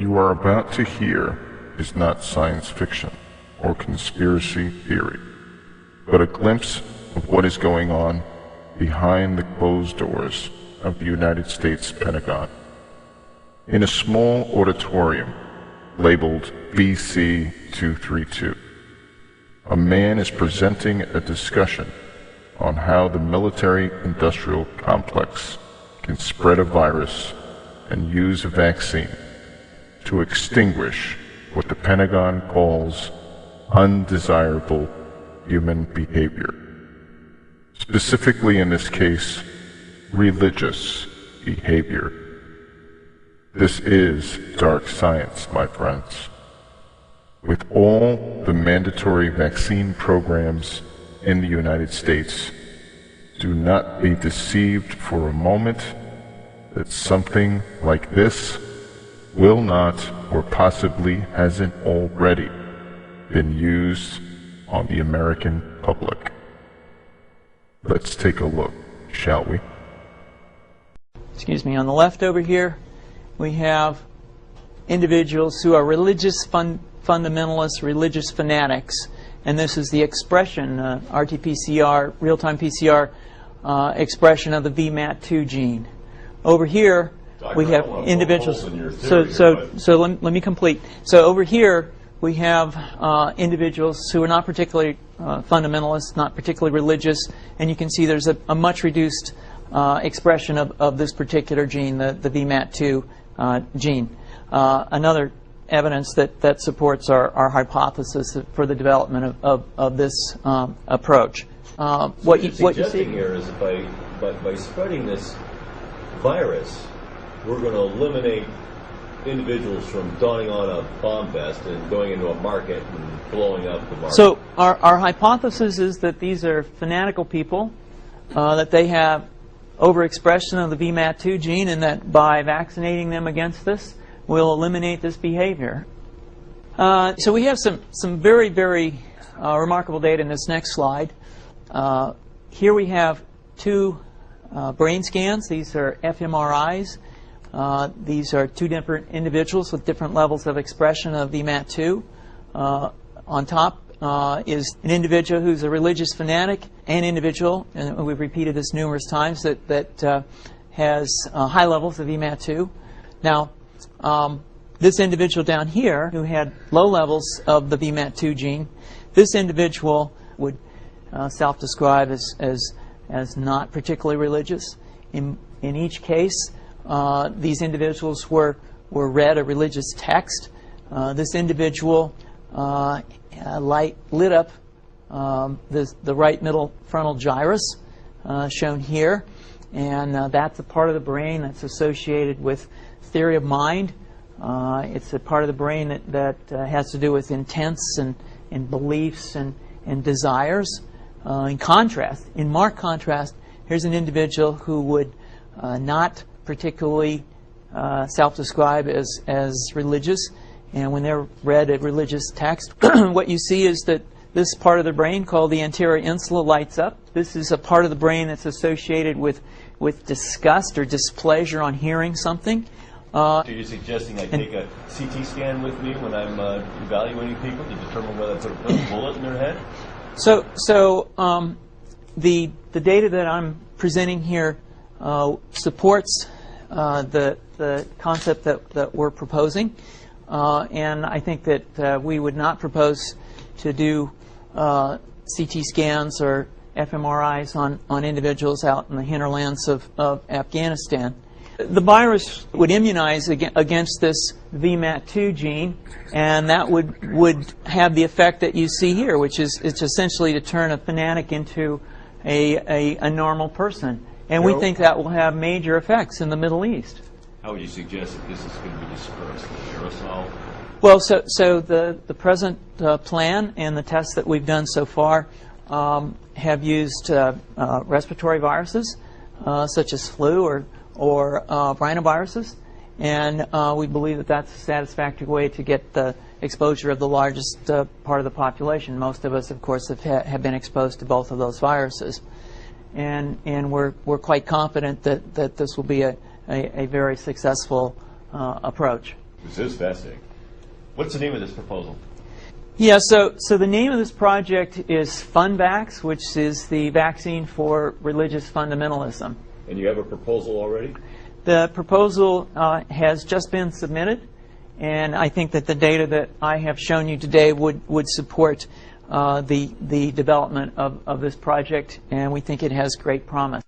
you are about to hear is not science fiction or conspiracy theory, but a glimpse of what is going on behind the closed doors of the United States Pentagon. In a small auditorium labeled BC 232, a man is presenting a discussion on how the military-industrial complex can spread a virus and use a vaccine to extinguish what the Pentagon calls undesirable human behavior. Specifically in this case, religious behavior. This is dark science, my friends. With all the mandatory vaccine programs in the United States, do not be deceived for a moment that something like this will not, or possibly hasn't already, been used on the American public. Let's take a look, shall we? Excuse me, on the left over here, we have individuals who are religious fundamentalists, religious fanatics, and this is the expression, RT-PCR, real-time PCR expression of the VMAT2 gene. Over here, we have individuals. So let me complete. So over here, we have individuals who are not particularly fundamentalists, not particularly religious, and you can see there's a much reduced expression of this particular gene, the VMAT2 gene. Another evidence that supports our hypothesis for the development of this approach. What you're suggesting here is by spreading this virus, we're going to eliminate individuals from donning on a bomb vest and going into a market and blowing up the market. So our hypothesis is that these are fanatical people, that they have overexpression of the VMAT2 gene, and that by vaccinating them against this, we'll eliminate this behavior. So we have some very, very remarkable data in this next slide. Here we have two brain scans. These are fMRIs. These are two different individuals with different levels of expression of VMAT2. On top is an individual who's a religious fanatic, an individual, and we've repeated this numerous times, that has high levels of VMAT2. Now, this individual down here who had low levels of the VMAT2 gene, this individual would self-describe as not particularly religious. In each case, these individuals were read a religious text. This individual lit up the right middle frontal gyrus, shown here, and that's a part of the brain that's associated with theory of mind. It's a part of the brain that has to do with intents and beliefs and desires. In marked contrast, here's an individual who would not particularly self-describe as religious, and when they're read a religious text, what you see is that this part of the brain called the anterior insula lights up. This is a part of the brain that's associated with disgust or displeasure on hearing something. So you're suggesting I take a CT scan with me when I'm evaluating people to determine whether to put a bullet in their head? So the data that I'm presenting here supports the concept that we're proposing, and I think that we would not propose to do CT scans or fMRIs on individuals out in the hinterlands of Afghanistan. The virus would immunize against this VMAT2 gene, and that would have the effect that you see here, which is it's essentially to turn a fanatic into a normal person. And we think that will have major effects in the Middle East. How would you suggest that this is going to be dispersed? Aerosol? Well, so the present plan and the tests that we've done so far have used respiratory viruses, such as flu or rhinoviruses, and we believe that that's a satisfactory way to get the exposure of the largest part of the population. Most of us, of course, have been exposed to both of those viruses, and we're quite confident that this will be a very successful approach. This is fascinating. What's the name of this proposal? Yeah, so the name of this project is FunVax, which is the vaccine for religious fundamentalism. And you have a proposal already? The proposal has just been submitted, and I think that the data that I have shown you today would support the development of this project, and we think it has great promise.